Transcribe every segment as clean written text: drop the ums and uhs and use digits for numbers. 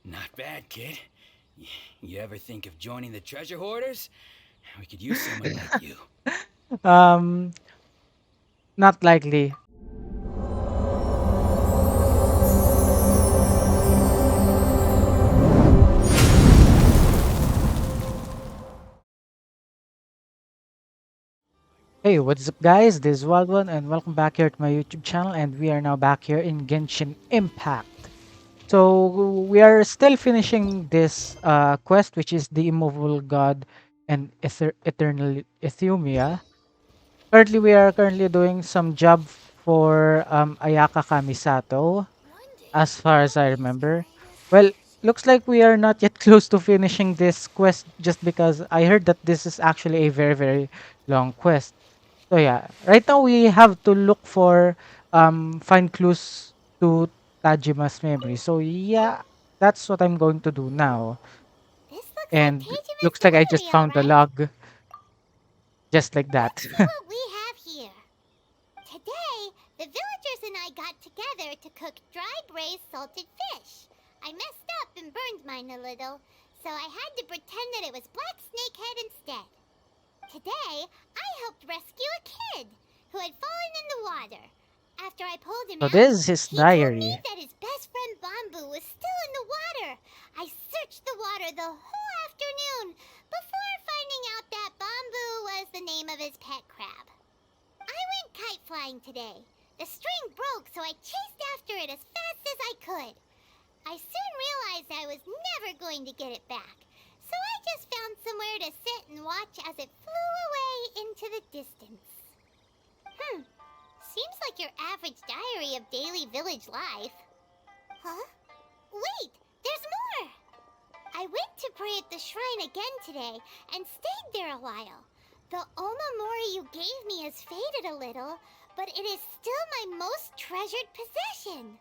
Not bad, kid. You ever think of joining the treasure hoarders? We could use someone like you. Um, Not likely. Hey, what's up, guys? This is Wildone, and welcome back here to my YouTube channel. And we are now back here in Genshin Impact. So we are still finishing this quest, which is the Immovable God and Eternal Euthymia. Currently, we are currently doing some job for Ayaka Kamisato, as far as I remember. Well, looks like we are not yet close to finishing this quest, just because I heard that this is actually a very, very long quest. So yeah, right now we have to look for find clues to Tajima's memory. So yeah, that's what I'm going to do now. This looks like And Teyvat's looks like I just diary, found the alright? log just like that. Let's see what we have here. Today, the villagers and I got together to cook dry braised salted fish. I messed up and burned mine a little, so I had to pretend that it was black snakehead instead. Today, I helped rescue a kid who had fallen in the water. After I pulled him So out, this is his he told me diary. that his best friend Bamboo was still in the water. I searched the water the whole afternoon before finding out that Bamboo was the name of his pet crab. I went kite flying today. The string broke, so I chased after it as fast as I could. I soon realized I was never going to get it back, so I just found somewhere to sit and watch as it flew away into the distance. Seems like your average diary of daily village life. Huh? Wait, there's more! I went to pray at the shrine again today and stayed there a while. The Omamori you gave me has faded a little, but it is still my most treasured possession.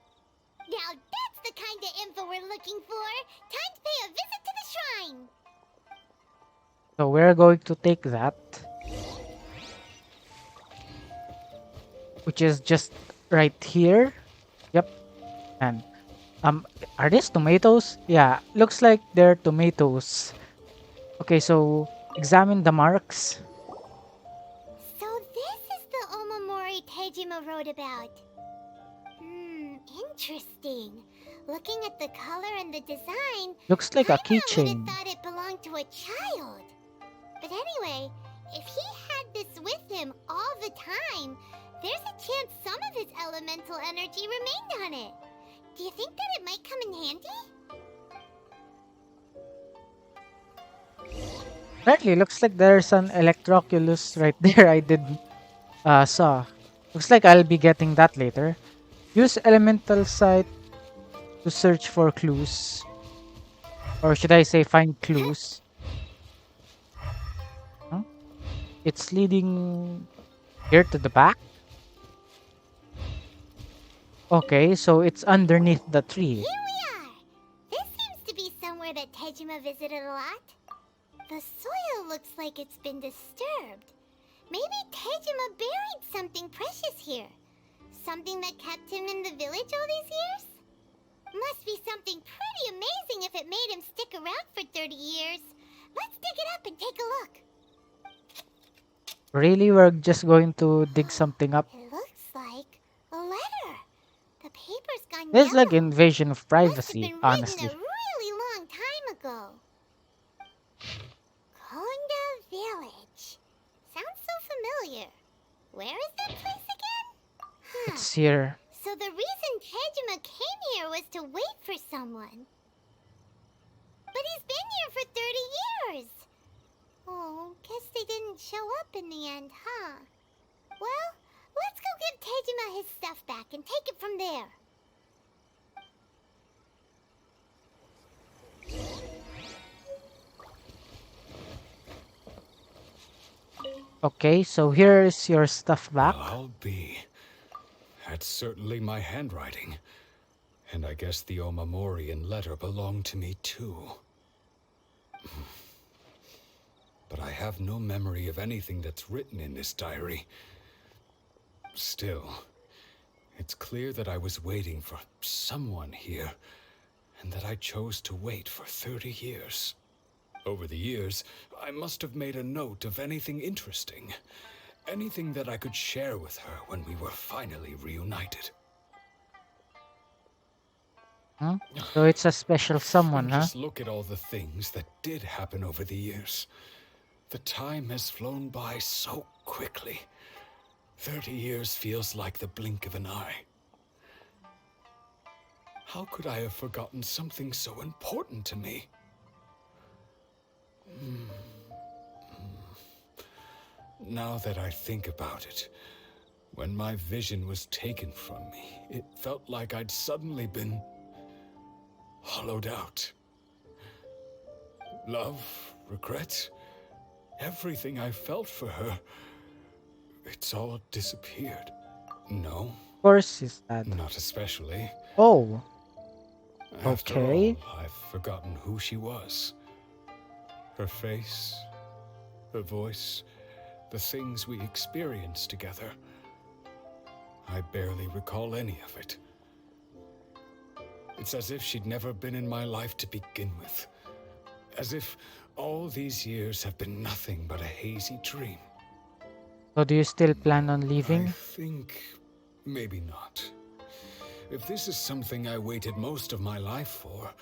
Now that's the kind of info we're looking for. Time to pay a visit to the shrine. So we're going to take that, which is just right here. Yep. And um, are these tomatoes? Yeah, looks like they're tomatoes. Okay, so examine the marks. So this is the Omamori Tejima wrote about. Interesting. Looking at the color and the design, Looks like a Paimon would have keychain. thought it belonged to a child. But anyway, if he had this with him all the time, there's a chance some of his elemental energy remained on it. Do you think that it might come in handy? Apparently, looks like there's an Electroculus right there I did saw. Looks like I'll be getting that later. Use elemental sight to search for clues. Or should I say find clues? Huh? It's leading here to the back. Okay, so it's underneath the tree. Here we are! This seems to be somewhere that Tejima visited a lot. The soil looks like it's been disturbed. Maybe Tejima buried something precious here. Something that kept him in the village all these years? Must be something pretty amazing if it made him stick around for 30 years. Let's dig it up and take a look. Really, we're just going to dig something up. It looks like a letter. The paper's gone This is like yellow. invasion of Must have privacy, been written a honestly. really long time ago. Konda Village. Sounds so familiar. Where is that place again? Huh. It's here. So the reason Tejima came here was to wait for someone. But he's been here for 30 years. Oh, guess they didn't show up in the end, huh? Well, let's go give Tejima his stuff back and take it from there. Okay, so here is your stuff back. Well, I'll be. That's certainly my handwriting. And I guess the Omamorian letter belonged to me too. But I have no memory of anything that's written in this diary. Still, it's clear that I was waiting for someone here. and that I chose to wait for 30 years. Over the years, I must have made a note of anything interesting, anything that I could share with her when we were finally reunited. Hmm? So it's a special someone, And huh? just look at all the things that did happen over the years. The time has flown by so quickly. 30 years feels like the blink of an eye. How could I have forgotten something so important to me? Now that I think about it, when my vision was taken from me, it felt like I'd suddenly been hollowed out. Love, regret, everything I felt for her, it's all disappeared. No, Of course he's sad. not especially. Oh, After okay. all, I've forgotten who she was. Her face, her voice, the things we experienced together. I barely recall any of it. It's as if she'd never been in my life to begin with. As if all these years have been nothing but a hazy dream. So do you still plan on I leaving? think maybe not. If this is something I waited most of my life for,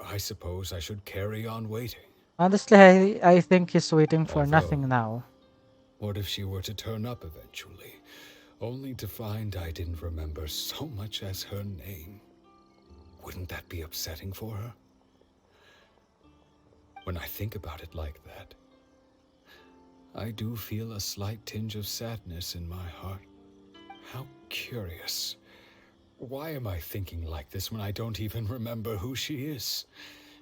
I suppose I should carry on waiting. Honestly, I think he's waiting for nothing Although, now. what if she were to turn up eventually, only to find I didn't remember so much as her name? Wouldn't that be upsetting for her? When I think about it like that, I do feel a slight tinge of sadness in my heart. How curious. Why am I thinking like this when I don't even remember who she is?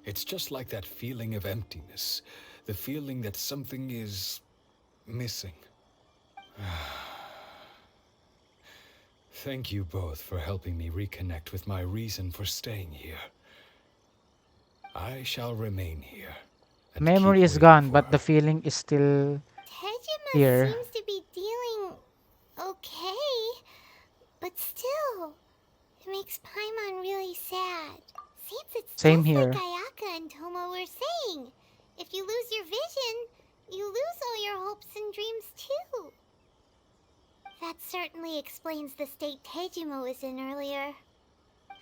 It's just like that feeling of emptiness, the feeling that something is missing. Thank you both for helping me reconnect with my reason for staying here. I shall remain here. And Memory keep is waiting gone, for but the her. feeling is still Tejima here. seems to be dealing okay, but still, it makes Paimon really sad. Seems it's Same just here. like Ayaka and Tomo were saying. If you lose your vision, you lose all your hopes and dreams too. That certainly explains the state Tejima was in earlier.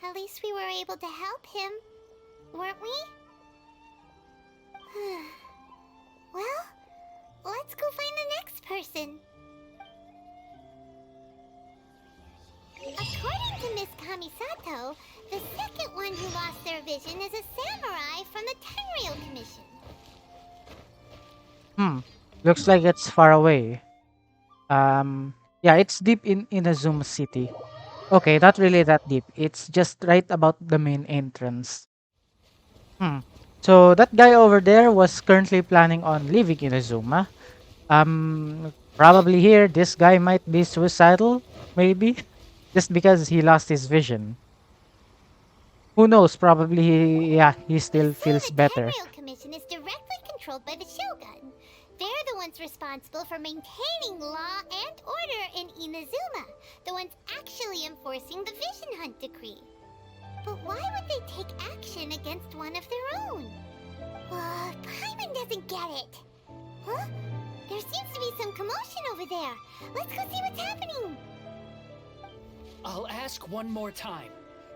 At least we were able to help him, weren't we? Well, let's go find the next person. According to Miss Kamisato, the second one who lost their vision is a samurai from the Tenryou Commission. Looks like it's far away. Yeah, it's deep in Inazuma City. Okay, not really that deep. It's just right about the main entrance. So that guy over there was currently planning on leaving Inazuma. Probably here, this guy might be suicidal, maybe, just because he lost his vision. Who knows? Probably, yeah, he still So feels the better. Tenryou Commission is directly controlled by the Shogun. They're the ones responsible for maintaining law and order in Inazuma. The ones actually enforcing the Vision Hunt decree. But why would they take action against one of their own? Paimon doesn't get it. Huh? There seems to be some commotion over there. Let's go see what's happening. I'll ask one more time.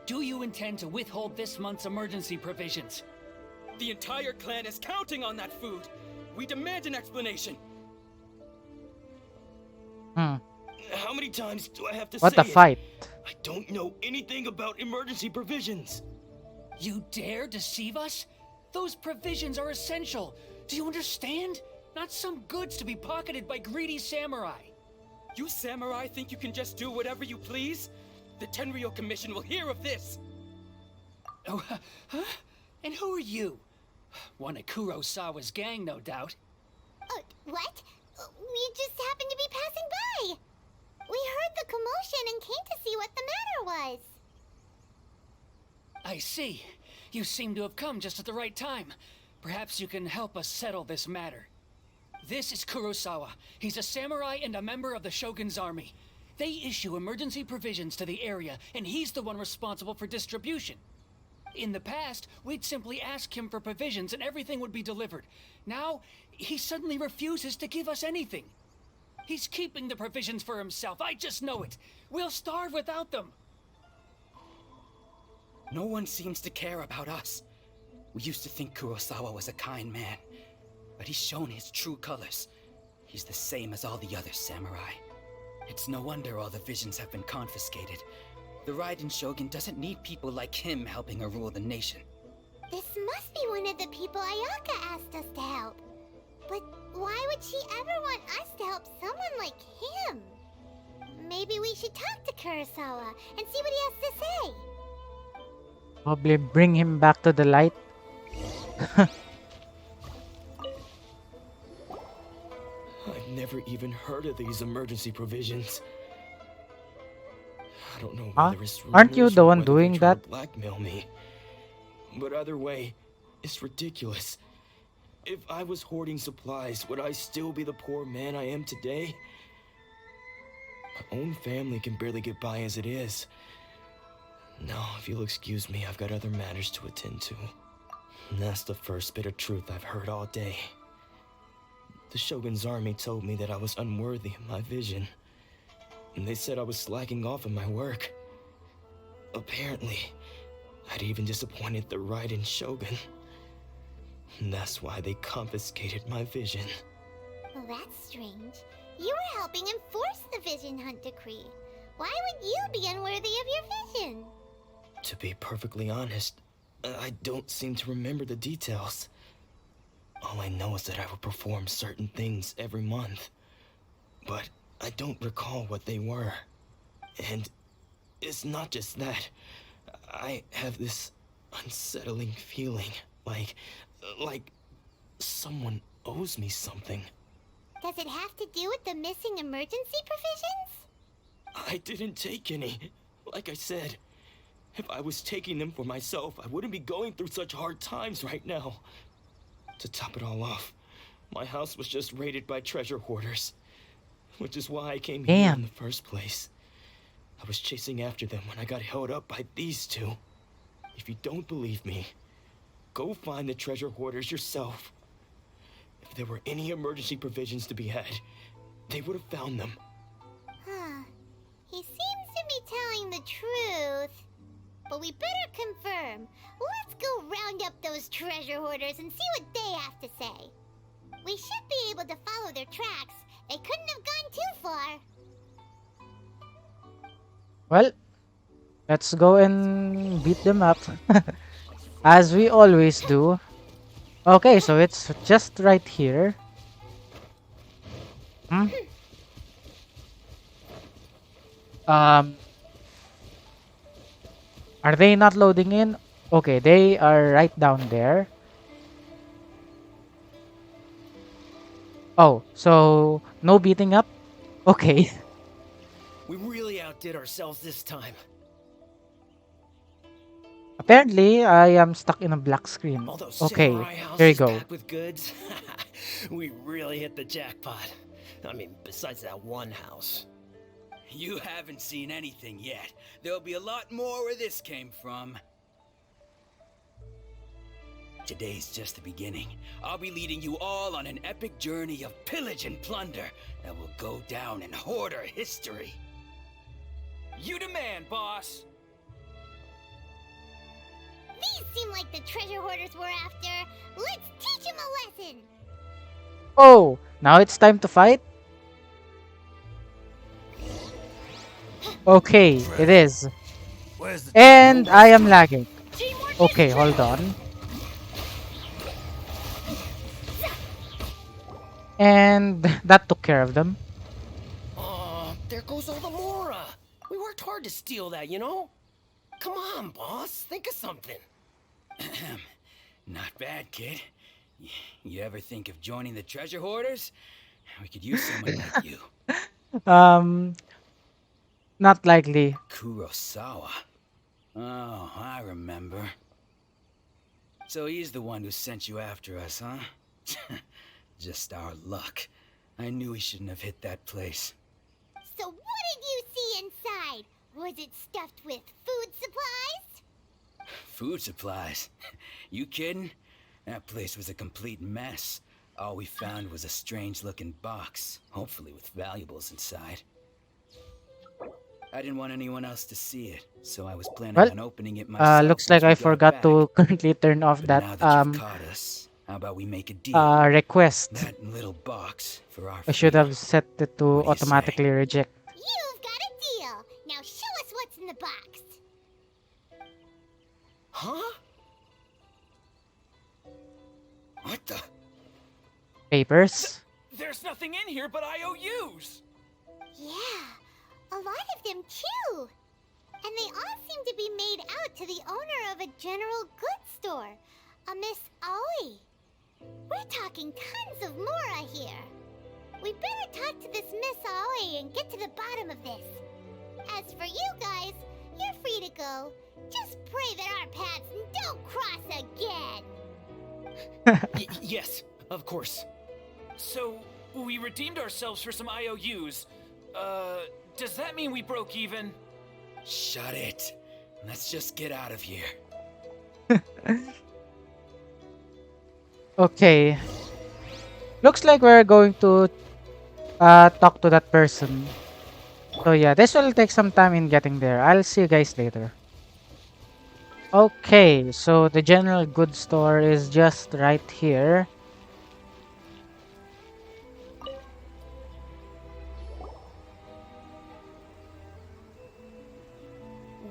Do you intend to withhold this month's emergency provisions? The entire clan is counting on that food. We demand an explanation. How many times do I have to What say a fight. I don't know anything about emergency provisions. You dare deceive us? Those provisions are essential. Do you understand? Not some goods to be pocketed by greedy samurai. You samurai think you can just do whatever you please? The Tenryou Commission will hear of this. Oh, huh? And who are you? One of Kurosawa's gang, no doubt. What? We just happened to be passing by. We heard the commotion and came to see what the matter was. I see. You seem to have come just at the right time. Perhaps you can help us settle this matter. This is Kurosawa. He's a samurai and a member of the Shogun's army. They issue emergency provisions to the area, and he's the one responsible for distribution. In the past, we'd simply ask him for provisions and everything would be delivered. Now, he suddenly refuses to give us anything. He's keeping the provisions for himself, I just know it. We'll starve without them. No one seems to care about us. We used to think Kurosawa was a kind man, but he's shown his true colors. He's the same as all the other samurai. It's no wonder all the visions have been confiscated. The Raiden Shogun doesn't need people like him helping her rule the nation. This must be one of the people Ayaka asked us to help. But why would she ever want us to help someone like him? Maybe we should talk to Kurosawa and see what he has to say. Probably bring him back to the light. I've never even heard of these emergency provisions. I don't know Huh? whether it's Aren't you rumors the or one whether they're doing trying that? to blackmail me. But either way, it's ridiculous. If I was hoarding supplies, would I still be the poor man I am today? My own family can barely get by as it is. Now, if you'll excuse me, I've got other matters to attend to. And that's the first bit of truth I've heard all day. The Shogun's army told me that I was unworthy of my vision. And they said I was slacking off in my work. Apparently, I'd even disappointed the Raiden Shogun. And that's why they confiscated my vision. Well, that's strange. You were helping enforce the Vision Hunt Decree. Why would you be unworthy of your vision? To be perfectly honest, I don't seem to remember the details. All I know is that I would perform certain things every month. But I don't recall what they were. And it's not just that. I have this unsettling feeling, like someone owes me something. Does it have to do with the missing emergency provisions? I didn't take any. Like I said, if I was taking them for myself, I wouldn't be going through such hard times right now. To top it all off, my house was just raided by treasure hoarders. Which is why I came here in the first place. I was chasing after them when I got held up by these two. If you don't believe me, go find the treasure hoarders yourself. If there were any emergency provisions to be had, they would have found them. Huh. He seems to be telling the truth. But we better confirm. Let's go round up those treasure hoarders and see what they have to say. We should be able to follow their tracks. They couldn't have gone too far. Well, let's go and beat them up. As we always do. Okay, so it's just right here. Hmm? Are they not loading in? Okay, they are right down there. Oh, so no beating up? Okay. We really outdid ourselves this time. Apparently, I am stuck in a black screen. All those Okay, samurai here you houses go. packed with goods. We really hit the jackpot. I mean, besides that one house. You haven't seen anything yet. There'll be a lot more where this came from. Today's just the beginning. I'll be leading you all on an epic journey of pillage and plunder that will go down in hoarder history. You demand, boss! These seem like the treasure hoarders we're after. Let's teach them a lesson. Oh, now it's time to fight? Okay, it is. And I am lagging. Okay, hold on. And that took care of them. There goes all the Mora. We worked hard to steal that, you know? Come on, boss. Think of something. Not bad, kid. You ever think of joining the treasure hoarders? We could use someone like you. Not likely. Kurosawa. Oh, I remember. So he's the one who sent you after us, huh? Just our luck. I knew he shouldn't have hit that place. So what did you see inside? Was it stuffed with food supplies? Food supplies? You kidding? That place was a complete mess. All we found was a strange-looking box, hopefully with valuables inside. I didn't want anyone else to see it, so I was planning Well, on opening it myself looks once like I we got forgot back. to currently turn off But that now that you've caught us, how about we make a deal? request. That little box for our I should freedom. have set it to What do you say? automatically reject. You've got a deal. Now show us what's in the box. Huh? What the? Papers. There's nothing in here but IOUs! Yeah, a lot of them too. And they all seem to be made out to the owner of a general goods store, a Miss Aoi. We're talking tons of Mora here. We better talk to this Miss Aoi and get to the bottom of this. As for you guys, you're free to go. Just pray that our paths don't cross again. Yes, of course. So, we redeemed ourselves for some IOUs. Does that mean we broke even? Shut it. Let's just get out of here. Okay. Looks like we're going to talk to that person. So yeah, this will take some time in getting there. I'll see you guys later. Okay, so the general goods store is just right here.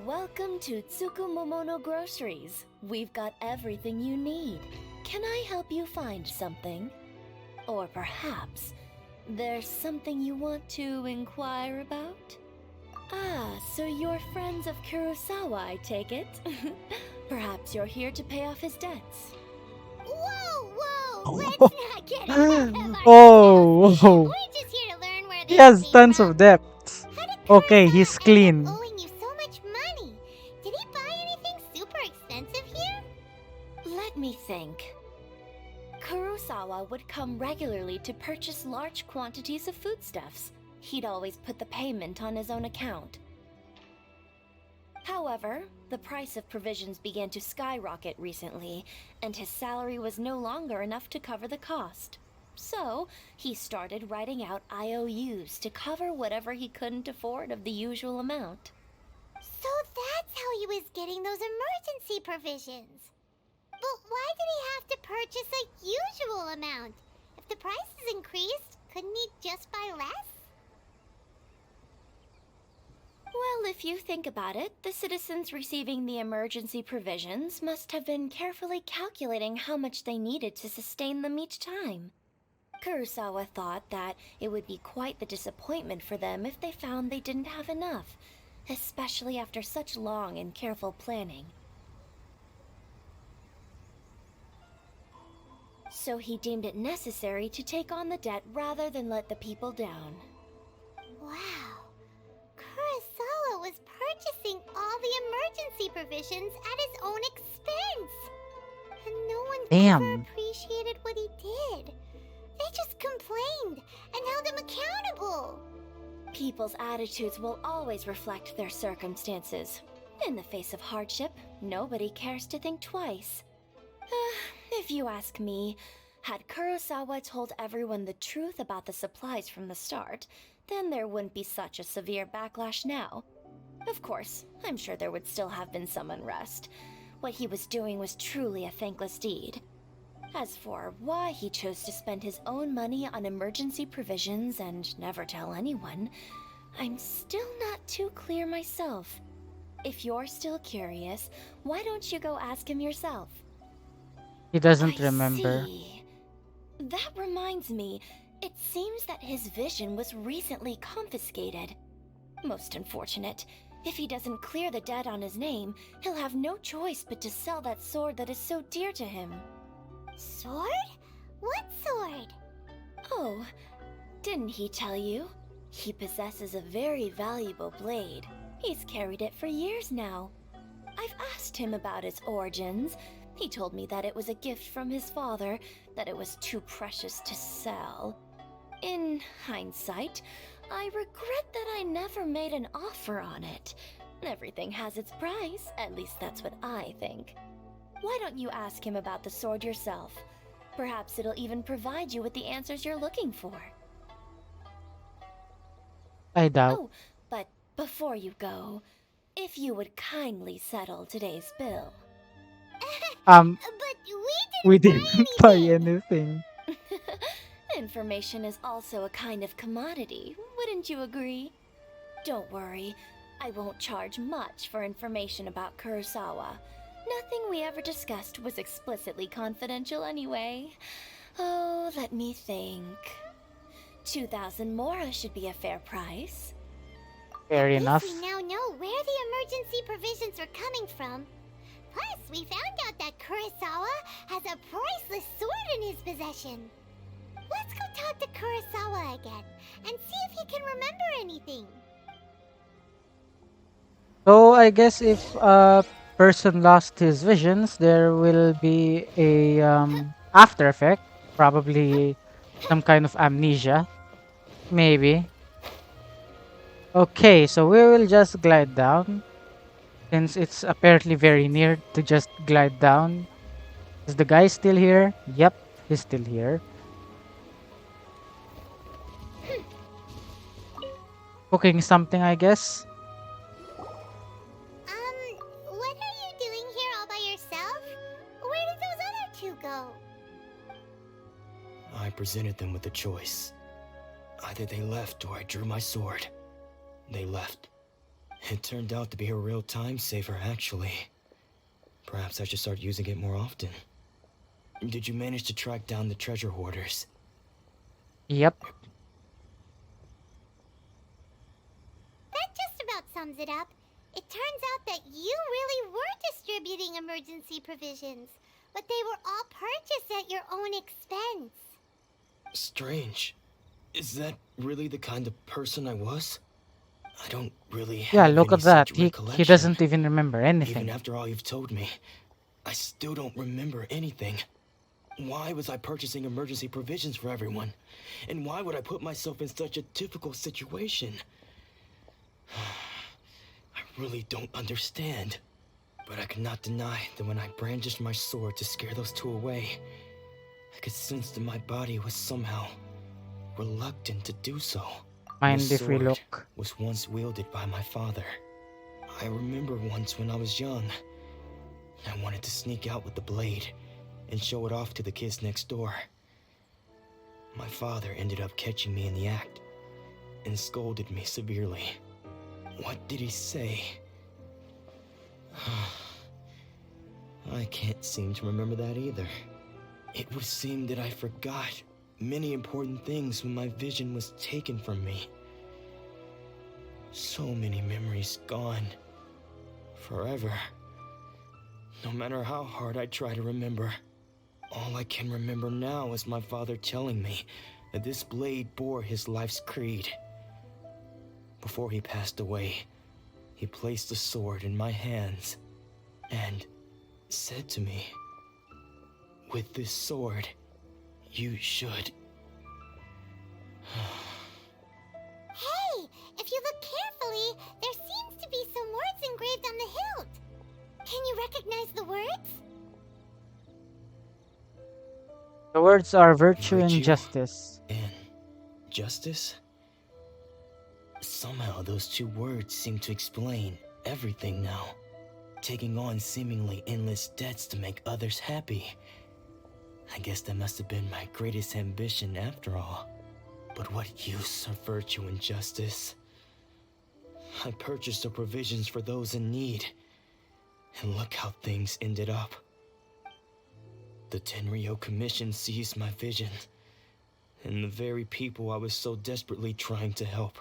Welcome to Tsukumomono Groceries. We've got everything you need. Can I help you find something? Or perhaps there's something you want to inquire about? Ah, so you're friends of Kurosawa, I take it? Perhaps you're here to pay off his debts. Whoa, let's not get ahead of ourselves. Oh, We're just here to learn where he they has came tons from. of debts. How did Okay, Kurosawa he's end up clean. owing you so much money? Did he buy anything super expensive here? Let me think. Kurosawa would come regularly to purchase large quantities of foodstuffs. He'd always put the payment on his own account. However, the price of provisions began to skyrocket recently, and his salary was no longer enough to cover the cost. So, he started writing out IOUs to cover whatever he couldn't afford of the usual amount. So that's how he was getting those emergency provisions. But why did he have to purchase a usual amount? If the prices increased, couldn't he just buy less? Well, if you think about it, the citizens receiving the emergency provisions must have been carefully calculating how much they needed to sustain them each time. Kurosawa thought that it would be quite the disappointment for them if they found they didn't have enough, especially after such long and careful planning. So he deemed it necessary to take on the debt rather than let the people down. Wow. Kurosawa was purchasing all the emergency provisions at his own expense. And no one ever Damn. appreciated what he did. They just complained and held him accountable. People's attitudes will always reflect their circumstances. In the face of hardship, nobody cares to think twice. If you ask me, had Kurosawa told everyone the truth about the supplies from the start, then there wouldn't be such a severe backlash now. Of course, I'm sure there would still have been some unrest. What he was doing was truly a thankless deed. As for why he chose to spend his own money on emergency provisions and never tell anyone, I'm still not too clear myself. If you're still curious, why don't you go ask him yourself? He doesn't I remember. see. That reminds me, it seems that his vision was recently confiscated. Most unfortunate. If he doesn't clear the debt on his name, he'll have no choice but to sell that sword that is so dear to him. Sword? What sword? Oh, didn't he tell you? He possesses a very valuable blade. He's carried it for years now. I've asked him about its origins. He told me that it was a gift from his father, that it was too precious to sell. In hindsight, I regret that I never made an offer on it. Everything has its price, at least that's what I think. Why don't you ask him about the sword yourself? Perhaps it'll even provide you with the answers you're looking for. I doubt. Oh, but before you go, if you would kindly settle today's bill. Um, But we we didn't didn't buy buy anything. anything. Information is also a kind of commodity, wouldn't you agree? Don't worry, I won't charge much for information about Kurosawa. Nothing we ever discussed was explicitly confidential anyway. Oh, let me think. 2,000 mora should be a fair price. Fair At least enough. we now know where the emergency provisions are coming from. Plus, we found out that Kurosawa has a priceless sword in his possession. Let's go talk to Kurosawa again and see if he can remember anything. So I guess if a person lost his visions, there will be a after effect, probably some kind of amnesia, maybe. Okay, so we will just glide down since it's apparently very near to just glide down. Is the guy still here? Yep, he's still here. Cooking something, I guess. What are you doing here all by yourself? Where did those other two go? I presented them with a choice. Either they left or I drew my sword. They left. It turned out to be a real time saver, actually. Perhaps I should start using it more often. Did you manage to track down the treasure hoarders? Yep. That just about sums it up. It turns out that you really were distributing emergency provisions, but they were all purchased at your own expense. Strange. Is that really the kind of person I was? I don't really have Yeah, look any at that. such He recollection. doesn't even remember Even anything. after all you've told me, I still don't remember anything. Why was I purchasing emergency provisions for everyone? And why would I put myself in such a difficult situation? I really don't understand. But I cannot deny that when I brandished my sword to scare those two away, I could sense that my body was somehow reluctant to do so. Mind This if we sword look? was once wielded by my father. I remember once when I was young, I wanted to sneak out with the blade and show it off to the kids next door. My father ended up catching me in the act and scolded me severely. What did he say? I can't seem to remember that either. It would seem that I forgot many important things when my vision was taken from me. So many memories gone. Forever. No matter how hard I try to remember, all I can remember now is my father telling me that this blade bore his life's creed. Before he passed away, he placed the sword in my hands and said to me, "With this sword, you should..." Hey, if you look carefully, there seems to be some words engraved on the hilt. Can you recognize the words? The words are virtue and Virtue justice. and justice? Somehow those two words seem to explain everything now. Taking on seemingly endless debts to make others happy. I guess that must have been my greatest ambition after all. But what use are virtue and justice? I purchased the provisions for those in need. And look how things ended up. The Tenryo Commission seized my vision. And the very people I was so desperately trying to help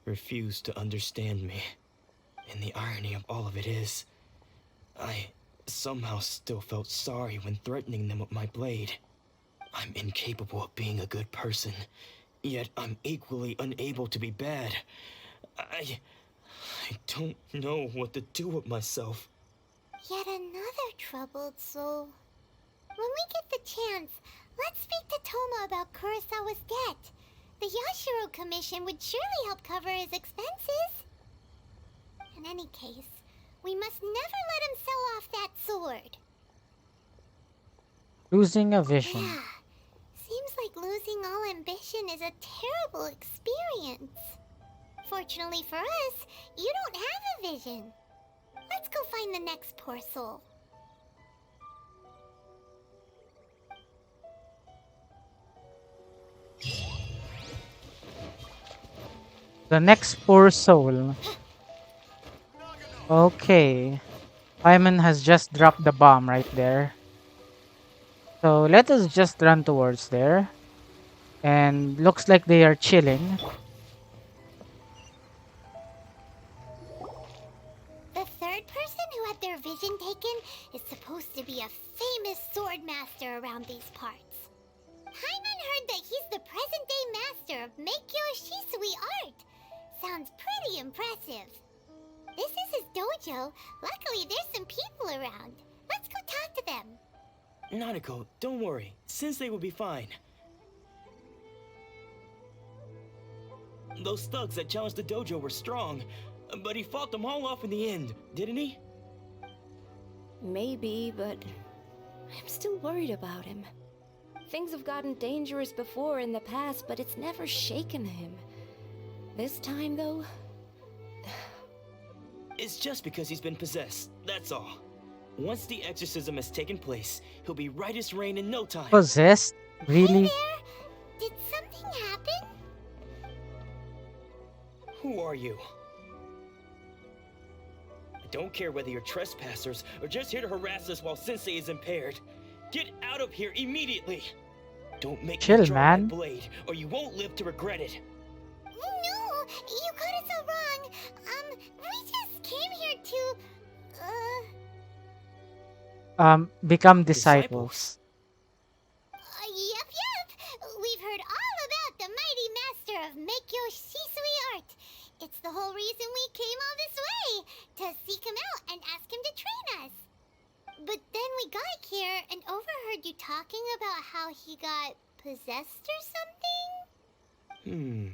refused to understand me. And the irony of all of it is, I somehow still felt sorry when threatening them with my blade. I'm incapable of being a good person, yet I'm equally unable to be bad. I don't know what to do with myself. Yet another troubled soul. When we get the chance, let's speak to Toma about Kurosawa's debt. The Yashiro Commission would surely help cover his expenses. In any case, we must never let him sell off that sword. Losing a vision. Yeah, seems like losing all ambition is a terrible experience. Fortunately for us, you don't have a vision. Let's go find the next poor soul. The next poor soul. Okay. Paimon has just dropped the bomb right there. So let us just run towards there. And looks like they are chilling. The third person who had their vision taken is supposed to be a famous sword master around these parts. Paimon heard that he's the present-day master of miHoYo Shisui art. Sounds pretty impressive. This is his dojo. Luckily, there's some people around. Let's go talk to them. Nanako, don't worry. Sensei will be fine. Those thugs that challenged the dojo were strong, but he fought them all off in the end, didn't he? Maybe, but I'm still worried about him. Things have gotten dangerous before in the past, but it's never shaken him. This time, though... It's just because he's been possessed, that's all. Once the exorcism has taken place, he'll be right as rain in no time. Possessed? Really? Hey there! Did something happen? Who are you? I don't care whether you're trespassers or just here to harass us while Sensei is impaired. Get out of here immediately! Don't make Chill, me draw man. my blade, or you won't live to regret it. No! You got it so wrong! We just came here to... Become disciples. Yep. We've heard all about the mighty master of miHoYo Shisui art. It's the whole reason we came all this way, to seek him out and ask him to train us. But then we got here and overheard you talking about how he got possessed or something?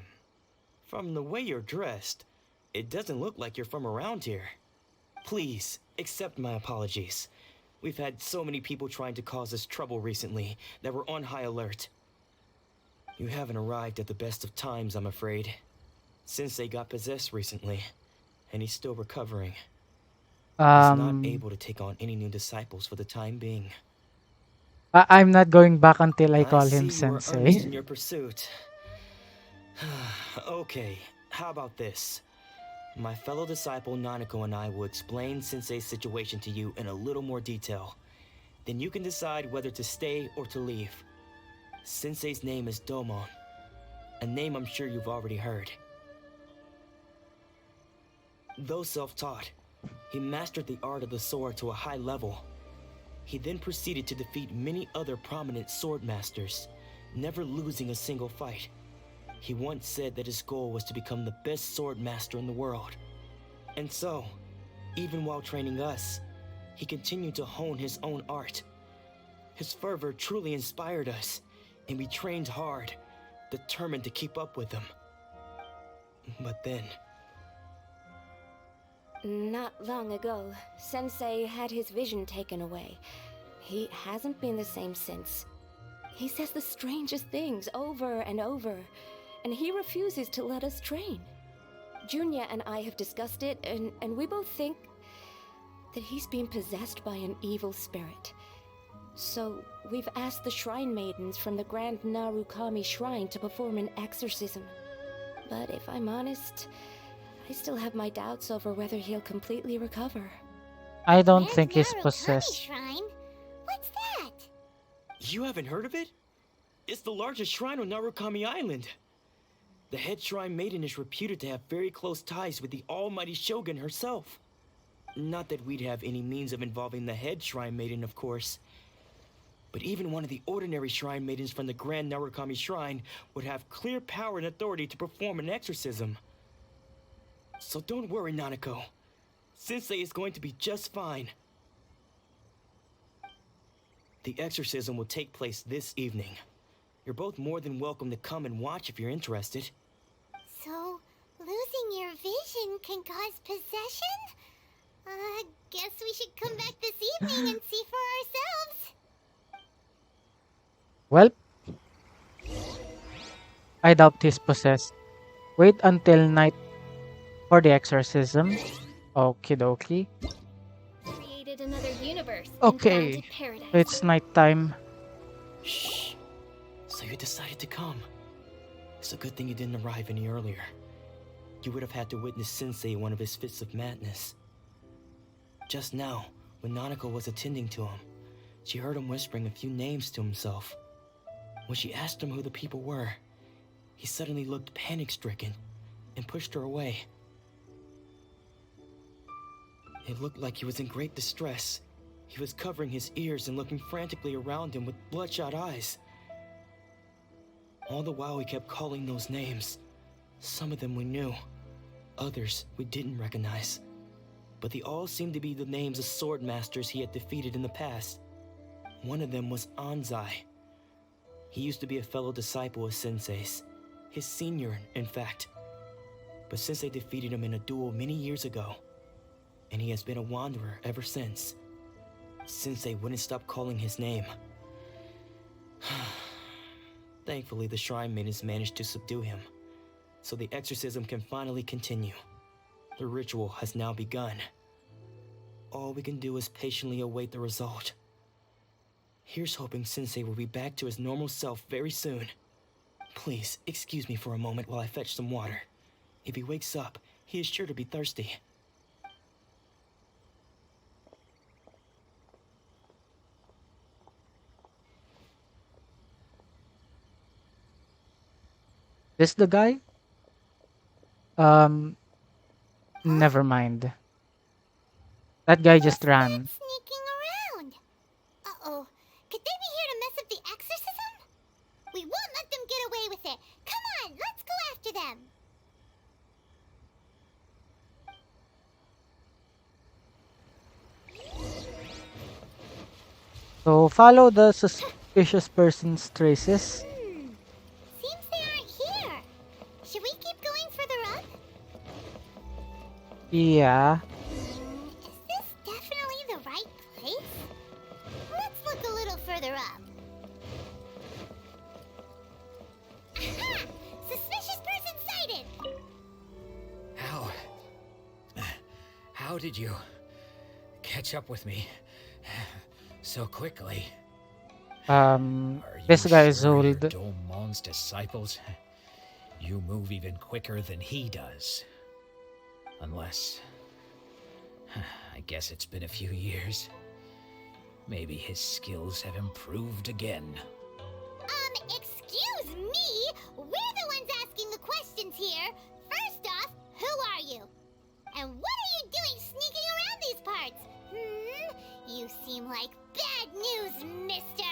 From the way you're dressed, it doesn't look like you're from around here. Please, accept my apologies. We've had so many people trying to cause us trouble recently that we're on high alert. You haven't arrived at the best of times, I'm afraid. Sensei got possessed recently, and he's still recovering. He's not able to take on any new disciples for the time being. I'm not going back until I call see him you are Sensei. earnest in your pursuit. Okay, how about this? My fellow disciple Nanako and I will explain Sensei's situation to you in a little more detail. Then you can decide whether to stay or to leave. Sensei's name is Domon, a name I'm sure you've already heard. Though self-taught, he mastered the art of the sword to a high level. He then proceeded to defeat many other prominent sword masters, never losing a single fight. He once said that his goal was to become the best sword master in the world. And so, even while training us, he continued to hone his own art. His fervor truly inspired us, and we trained hard, determined to keep up with him. But then... Not long ago, Sensei had his vision taken away. He hasn't been the same since. He says the strangest things over and over, and he refuses to let us train. Junya and I have discussed it, and we both think that he's been possessed by an evil spirit. So we've asked the shrine maidens from the Grand Narukami Shrine to perform an exorcism. But if I'm honest, I still have my doubts over whether he'll completely recover. I don't Grand think he's Narukami possessed. Shrine? What's that? You haven't heard of it? It's the largest shrine on Narukami Island. The head shrine maiden is reputed to have very close ties with the almighty Shogun herself. Not that we'd have any means of involving the head shrine maiden, of course. But even one of the ordinary shrine maidens from the Grand Narukami Shrine would have clear power and authority to perform an exorcism. So don't worry, Nanako. Sensei is going to be just fine. The exorcism will take place this evening. You're both more than welcome to come and watch if you're interested. So, losing your vision possession can cause possession? Guess we should come back this evening and see for ourselves. Well, I doubt he's possessed. Wait until night for the exorcism. Okie dokie. Created another universe and Okay, founded paradise. so it's nighttime. Shh. So you decided to come. It's a good thing you didn't arrive any earlier. You would have had to witness Sensei one of his fits of madness. Just now, when Nanako was attending to him, she heard him whispering a few names to himself. When she asked him who the people were, he suddenly looked panic-stricken and pushed her away. It looked like he was in great distress. He was covering his ears and looking frantically around him with bloodshot eyes. All the while he kept calling those names. Some of them we knew, others we didn't recognize. But they all seemed to be the names of sword masters he had defeated in the past. One of them was Anzai. He used to be a fellow disciple of Sensei's, his senior, in fact. But Sensei defeated him in a duel many years ago, and he has been a wanderer ever since. Sensei wouldn't stop calling his name. Thankfully, the shrine maidens managed to subdue him, so the exorcism can finally continue. The ritual has now begun. All we can do is patiently await the result. Here's hoping Sensei will be back to his normal self very soon. Please, excuse me for a moment while I fetch some water. If he wakes up, he is sure to be thirsty. This the guy? Never mind. That guy just ran. Sneaking around. Uh-oh. Could they be here to mess up the exorcism? We won't let them get away with it. Come on, let's go after them. So follow the suspicious person's traces. Seems they aren't here. Should we keep going further up? Yeah. Is this definitely the right place? Let's look a little further up. Aha! Suspicious person sighted! How did you catch up with me so quickly? Are This you guy is sure you're old. Domon's disciples? You move even quicker than he does. Unless... I guess it's been a few years. Maybe his skills have improved again. Excuse me? We're the ones asking the questions here. First off, who are you? And what are you doing sneaking around these parts? You seem like bad news, mister.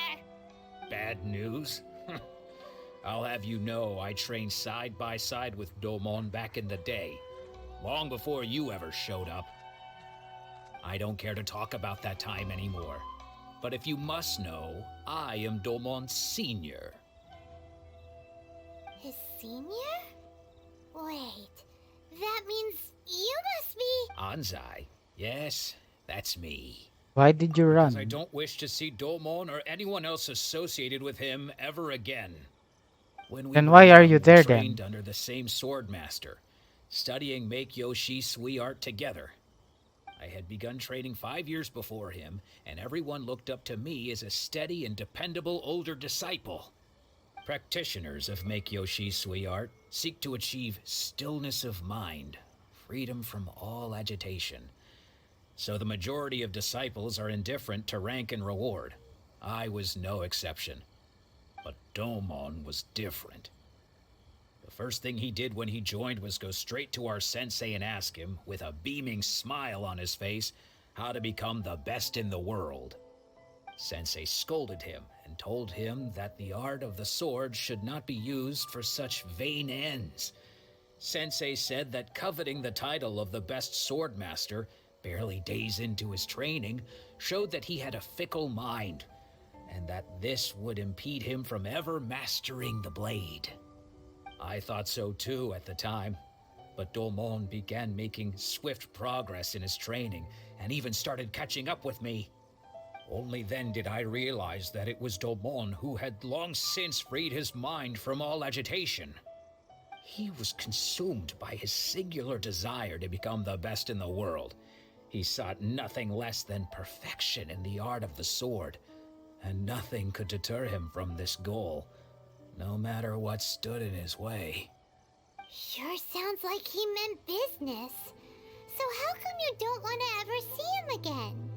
Bad news? I'll have you know I trained side by side with Domon back in the day, long before you ever showed up. I don't care to talk about that time anymore. But if you must know, I am Domon's senior. His senior? Wait, that means you must be... Anzai. Yes, that's me. Why did you Because I run? don't wish to see Domon or anyone else associated with him ever again. When we Then were why are young, you we there trained then? under the same sword master, studying miHoYo Sui art together. I had begun training 5 years before him, and everyone looked up to me as a steady and dependable older disciple. Practitioners of miHoYo Sui art seek to achieve stillness of mind, freedom from all agitation. So the majority of disciples are indifferent to rank and reward. I was no exception. But Domon was different. The first thing he did when he joined was go straight to our sensei and ask him, with a beaming smile on his face, how to become the best in the world. Sensei scolded him and told him that the art of the sword should not be used for such vain ends. Sensei said that coveting the title of the best sword master, barely days into his training, showed that he had a fickle mind, and that this would impede him from ever mastering the blade. I thought so too at the time, But Domon began making swift progress in his training and even started catching up with me. Only then did I realize that it was Domon who had long since freed his mind from all agitation. He was consumed by his singular desire to become the best in the world. He sought nothing less than perfection in the art of the sword, and nothing could deter him from this goal, no matter what stood in his way. Sure sounds like he meant business. So how come you don't want to ever see him again?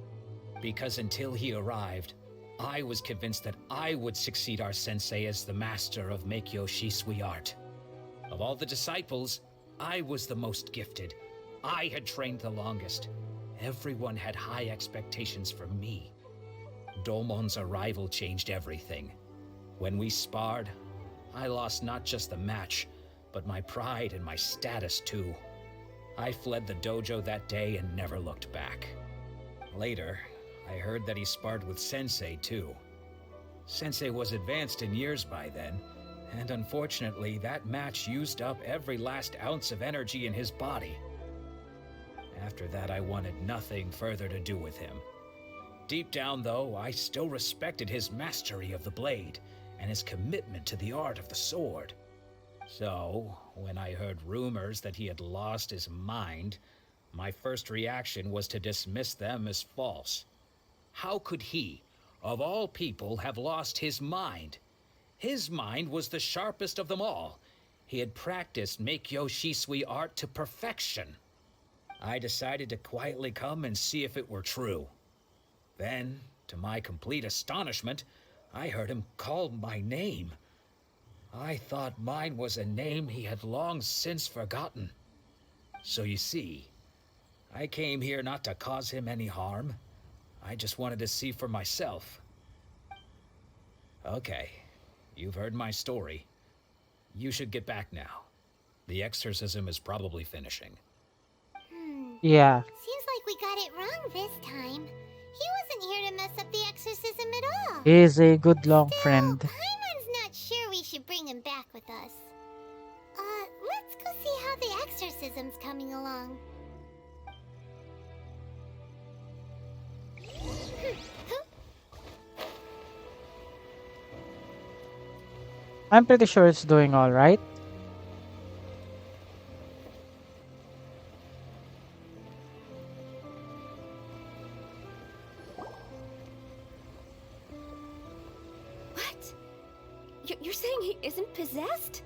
Because until he arrived, I was convinced that I would succeed our sensei as the master of miHoYo Shisui art. Of all the disciples, I was the most gifted. I had trained the longest. Everyone had high expectations for me. Domon's arrival changed everything. When we sparred, I lost not just the match, but my pride and my status too. I fled the dojo that day and never looked back. Later, I heard that he sparred with Sensei too. Sensei was advanced in years by then, and unfortunately that match used up every last ounce of energy in his body. After that, I wanted nothing further to do with him. Deep down though, I still respected his mastery of the blade and his commitment to the art of the sword. So, when I heard rumors that he had lost his mind, my first reaction was to dismiss them as false. How could he, of all people, have lost his mind? His mind was the sharpest of them all. He had practiced miHoYo Shisui art to perfection. I decided to quietly come and see if it were true. Then, to my complete astonishment, I heard him call my name. I thought mine was a name he had long since forgotten. So you see, I came here not to cause him any harm. I just wanted to see for myself. Okay, you've heard my story. You should get back now. The exorcism is probably finishing. Yeah. Seems like we got it wrong this time. He wasn't here to mess up the exorcism at all. He is a good long Still, friend. Paimon's not sure we should bring him back with us. Let's go see how the exorcism's coming along. I'm pretty sure it's doing all right. What? You're saying he isn't possessed?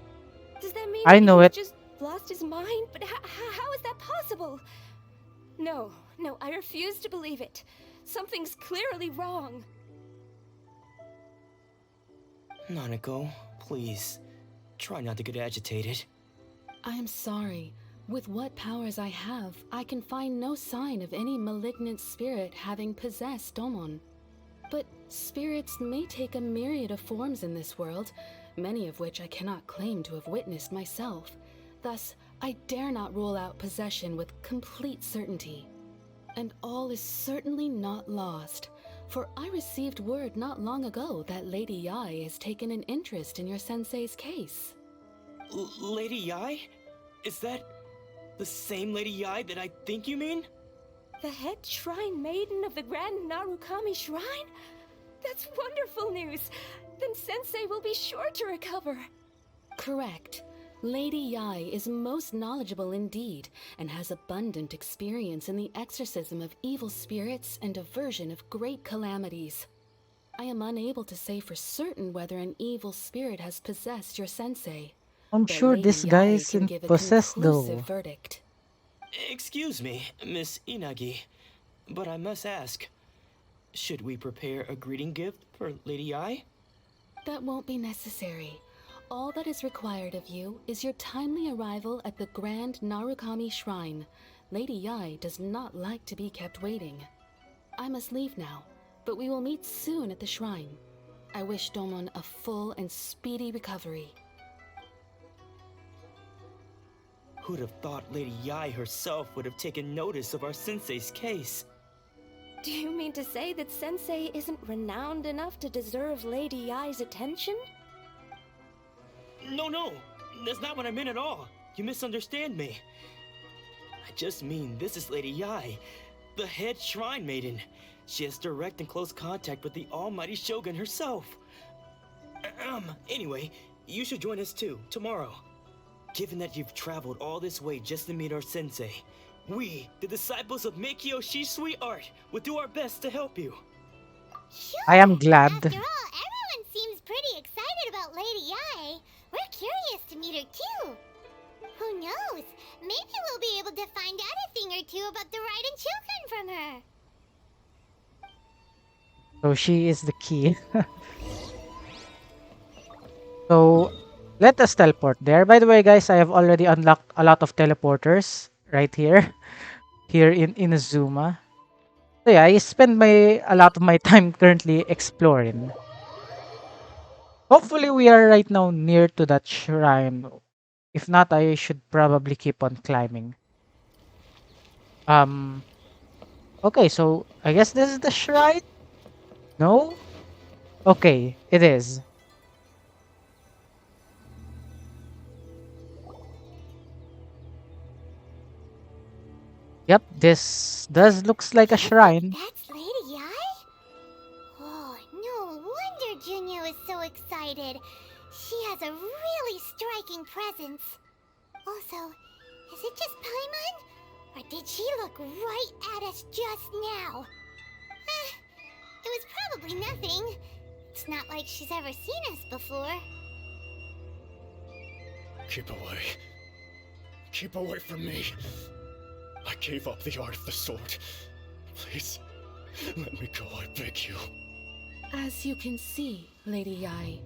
Does that mean I know he's it. just lost his mind? But how is that possible? No, I refuse to believe it. Something's clearly wrong. Nanako, please. Try not to get agitated. I am sorry. With what powers I have, I can find no sign of any malignant spirit having possessed Domon. But spirits may take a myriad of forms in this world, many of which I cannot claim to have witnessed myself. Thus, I dare not rule out possession with complete certainty. And all is certainly not lost, for I received word not long ago that Lady Yai has taken an interest in your sensei's case. Lady Yai? Is that the same Lady Yai that I think you mean? The head shrine maiden of the Grand Narukami Shrine? That's wonderful news! Then Sensei will be sure to recover. Correct. Lady Yai is most knowledgeable indeed, and has abundant experience in the exorcism of evil spirits and aversion of great calamities. I am unable to say for certain whether an evil spirit has possessed your sensei. I'm but sure Lady this Yai guy can isn't give a possessed conclusive though. verdict. Excuse me, Miss Inagi, but I must ask, should we prepare a greeting gift for Lady Yai? That won't be necessary. All that is required of you is your timely arrival at the Grand Narukami Shrine. Lady Yai does not like to be kept waiting. I must leave now, but we will meet soon at the shrine. I wish Domon a full and speedy recovery. Who'd have thought Lady Yai herself would have taken notice of our sensei's case? Do you mean to say that Sensei isn't renowned enough to deserve Lady Yai's attention? No, that's not what I meant at all. You misunderstand me. I just mean this is Lady Yai, the head shrine maiden. She has direct and close contact with the almighty Shogun herself. Anyway, you should join us too, tomorrow. Given that you've traveled all this way just to meet our sensei, we, the disciples of miHoYo Shisui Art, will do our best to help you. Sure. I am glad. After all, everyone seems pretty excited about Lady Yai. We're curious to meet her too. Who knows? Maybe we'll be able to find out a thing or two about the Raiden children from her. So she is the key. So let us teleport there. By the way, guys, I have already unlocked a lot of teleporters right here. Here in Inazuma. So yeah, I spend a lot of my time currently exploring. Hopefully we are right now near to that shrine. If not, I should probably keep on climbing. Okay, so I guess this is the shrine? No? Okay, it is. Yep, this does looks like a shrine. That's Lady Yai? Oh, no wonder Junyo is so excited. She has a really striking presence. Also, is it just Paimon? Or did she look right at us just now? It was probably nothing. It's not like she's ever seen us before. Keep away. Keep away from me. I gave up the art of the sword. Please, let me go, I beg you. As you can see, Lady Yai,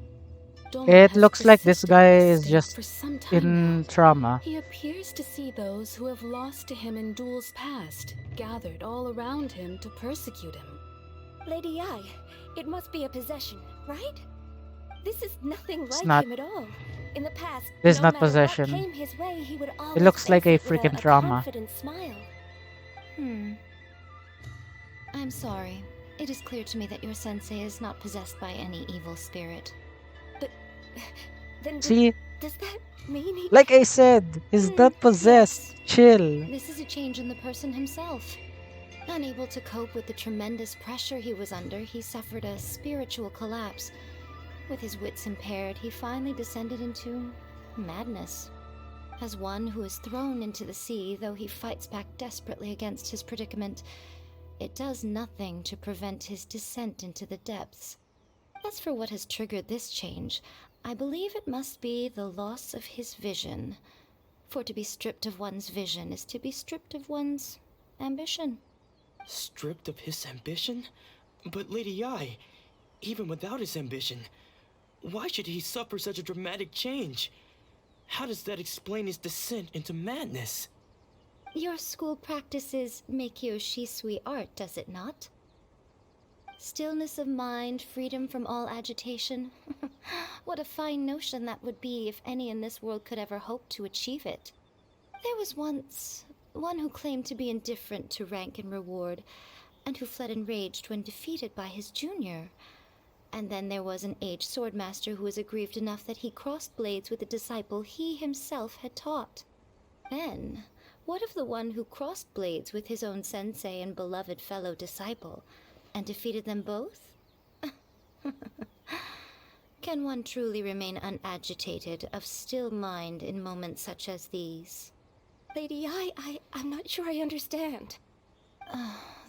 It looks like this guy is just for some time in now. trauma. He appears to see those who have lost to him in duels past, gathered all around him to persecute him. Lady Yai, it must be a possession, right? This is nothing It's like not. him at all. In the past, This is no not matter possession. what came his way, he would always It looks like a face it with freaking a trauma. confident smile. I'm sorry. It is clear to me that your sensei is not possessed by any evil spirit. But then See, does that mean he... like I said, he's not possessed. Yes. Chill. This is a change in the person himself. Unable to cope with the tremendous pressure he was under, he suffered a spiritual collapse. With his wits impaired, he finally descended into madness. As one who is thrown into the sea, though he fights back desperately against his predicament, it does nothing to prevent his descent into the depths. As for what has triggered this change, I believe it must be the loss of his vision. For to be stripped of one's vision is to be stripped of one's ambition. Stripped of his ambition? But Lady Yai, even without his ambition, why should he suffer such a dramatic change? How does that explain his descent into madness? Your school practices miHoYo Shisui art, does it not? Stillness of mind, freedom from all agitation. What a fine notion that would be if any in this world could ever hope to achieve it. There was once one who claimed to be indifferent to rank and reward, and who fled enraged when defeated by his junior. And then there was an aged swordmaster who was aggrieved enough that he crossed blades with a disciple he himself had taught. Then, what of the one who crossed blades with his own sensei and beloved fellow disciple, and defeated them both? Can one truly remain unagitated, of still mind in moments such as these? Lady Yai, I'm not sure I understand.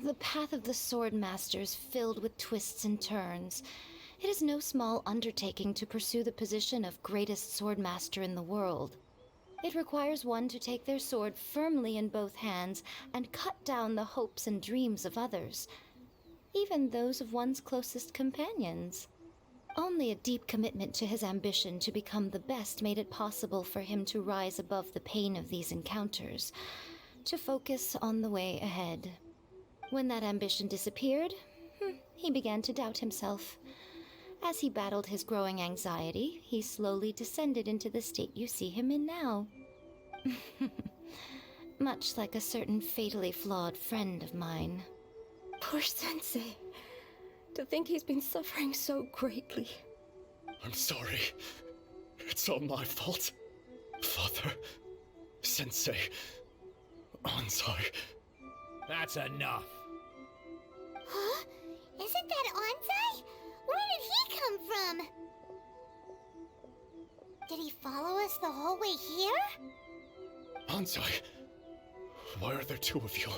The path of the swordmaster is filled with twists and turns. It is no small undertaking to pursue the position of greatest swordmaster in the world. It requires one to take their sword firmly in both hands and cut down the hopes and dreams of others, even those of one's closest companions. Only a deep commitment to his ambition to become the best made it possible for him to rise above the pain of these encounters, to focus on the way ahead. When that ambition disappeared, he began to doubt himself. As he battled his growing anxiety, he slowly descended into the state you see him in now. Much like a certain fatally flawed friend of mine. Poor sensei. To think he's been suffering so greatly. I'm sorry. It's all my fault. Father, Sensei. Onsai. That's enough. Huh? Isn't that Onsai? Where did he come from? Did he follow us the whole way here? Onsai. Why are there two of you?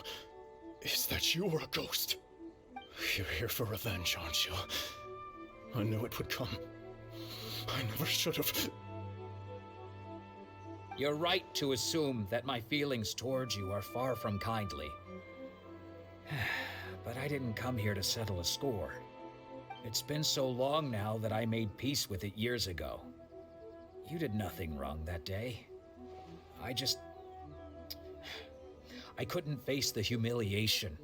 Is that you or a ghost? You're here for revenge, aren't you? I knew it would come. I never should have. You're right to assume that my feelings towards you are far from kindly. But I didn't come here to settle a score. It's been so long now that I made peace with it years ago. You did nothing wrong that day. I couldn't face the humiliation.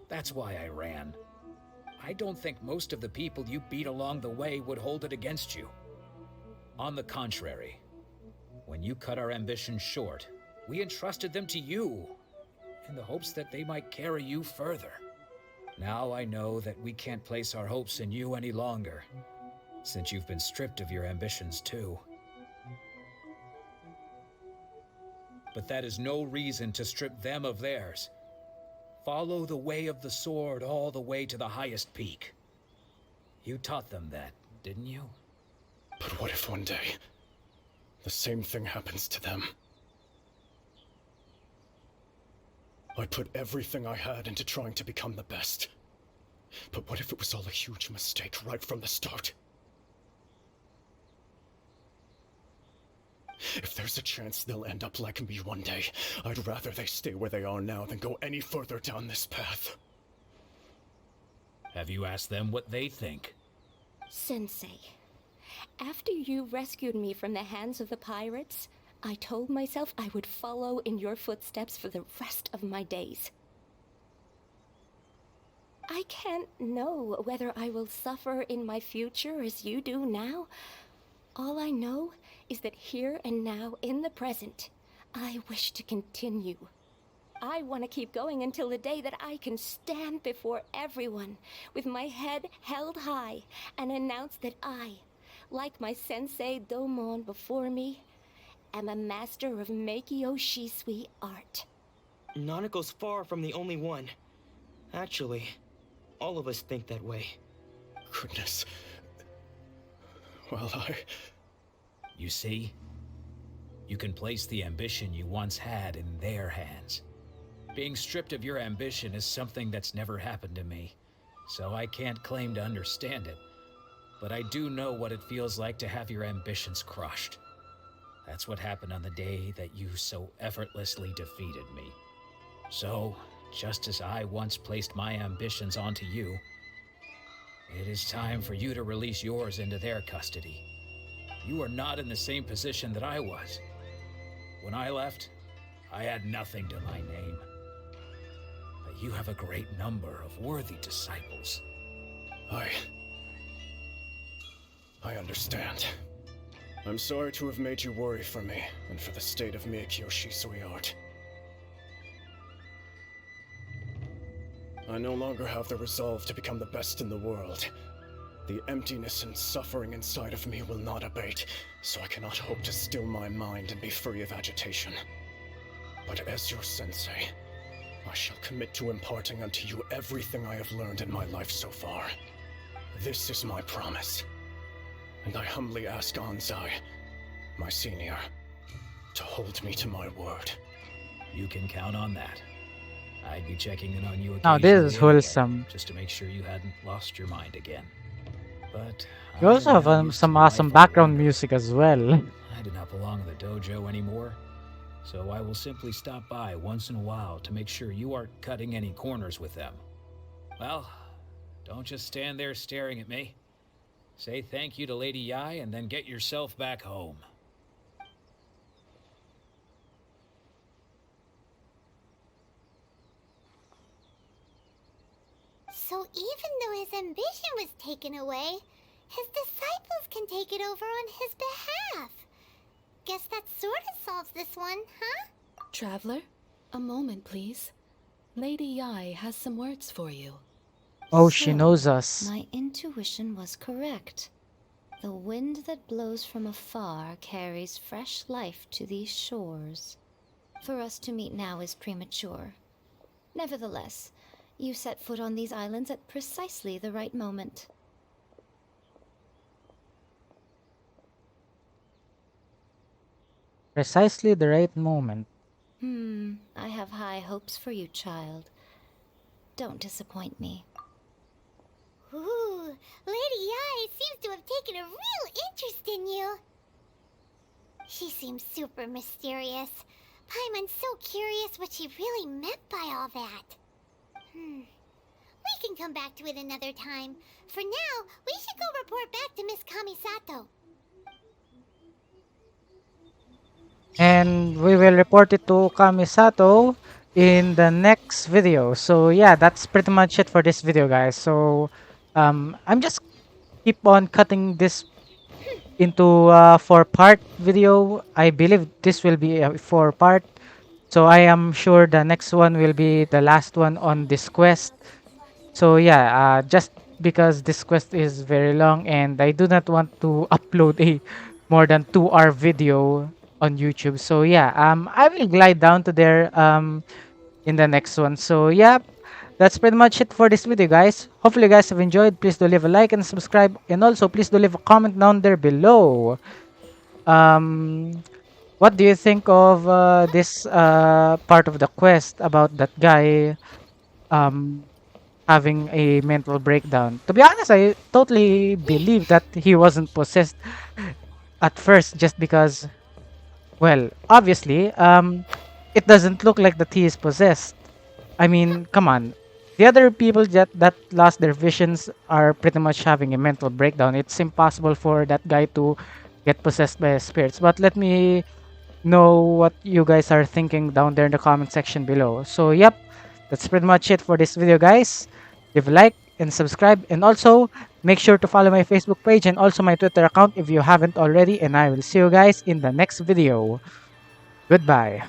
That's why I ran. I don't think most of the people you beat along the way would hold it against you. On the contrary, when you cut our ambitions short, we entrusted them to you, in the hopes that they might carry you further. Now I know that we can't place our hopes in you any longer, since you've been stripped of your ambitions too. But that is no reason to strip them of theirs. Follow the way of the sword all the way to the highest peak. You taught them that, didn't you? But what if one day, the same thing happens to them? I put everything I had into trying to become the best. But what if it was all a huge mistake right from the start? If there's a chance they'll end up like me one day, I'd rather they stay where they are now than go any further down this path. Have you asked them what they think? Sensei, after you rescued me from the hands of the pirates, I told myself I would follow in your footsteps for the rest of my days. I can't know whether I will suffer in my future as you do now. All I know is that here and now, in the present, I wish to continue. I want to keep going until the day that I can stand before everyone with my head held high and announce that I, like my sensei Domon before me, am a master of miHoYo Shisui art. Nanako's far from the only one. Actually, all of us think that way. Goodness. Well, You see? You can place the ambition you once had in their hands. Being stripped of your ambition is something that's never happened to me, so I can't claim to understand it. But I do know what it feels like to have your ambitions crushed. That's what happened on the day that you so effortlessly defeated me. So, just as I once placed my ambitions onto you, it is time for you to release yours into their custody. You are not in the same position that I was. When I left, I had nothing to my name. But you have a great number of worthy disciples. I understand. I'm sorry to have made you worry for me, and for the state of miHoYo Shisui art. I no longer have the resolve to become the best in the world. The emptiness and suffering inside of me will not abate, so I cannot hope to still my mind and be free of agitation. But as your sensei, I shall commit to imparting unto you everything I have learned in my life so far. This is my promise. And I humbly ask Onsai, my senior, to hold me to my word. You can count on that. I'd be checking in on you Now occasionally this is anyway, wholesome. just to make sure you hadn't lost your mind again. But You also have some awesome background music as well. I do not belong in the dojo anymore, so I will simply stop by once in a while to make sure you aren't cutting any corners with them. Well, don't just stand there staring at me. Say thank you to Lady Yai and then get yourself back home. So even though his ambition was taken away, his disciples can take it over on his behalf. Guess that sort of solves this one, huh? Traveler, a moment, please. Lady Yai has some words for you. Oh, she So, knows us. My intuition was correct. The wind that blows from afar carries fresh life to these shores. For us to meet now is premature. Nevertheless, you set foot on these islands at precisely the right moment. Precisely the right moment. I have high hopes for you, child. Don't disappoint me. Ooh, Lady Ai seems to have taken a real interest in you. She seems super mysterious. Paimon's so curious what she really meant by all that. We can come back to it another time. For now, we should go report back to Miss Kamisato. And we will report it to Kamisato in the next video. So yeah, that's pretty much it for this video, guys. So I'm just keep on cutting this into a 4-part video. I believe this will be a 4-part. So I am sure the next one will be the last one on this quest. So yeah, just because this quest is very long and I do not want to upload a more than 2-hour video on YouTube. So yeah, I will glide down to there in the next one. So yeah, that's pretty much it for this video, guys. Hopefully you guys have enjoyed. Please do leave a like and subscribe, and also please do leave a comment down there below. What do you think of this part of the quest about that guy having a mental breakdown? To be honest, I totally believe that he wasn't possessed at first, just because, well, obviously, it doesn't look like that he is possessed. I mean, come on. The other people that lost their visions are pretty much having a mental breakdown. It's impossible for that guy to get possessed by spirits. But let me know what you guys are thinking down there in the comment section below. So, yep, that's pretty much it for this video, guys. Leave a like and subscribe. And also, make sure to follow my Facebook page and also my Twitter account if you haven't already. And I will see you guys in the next video. Goodbye.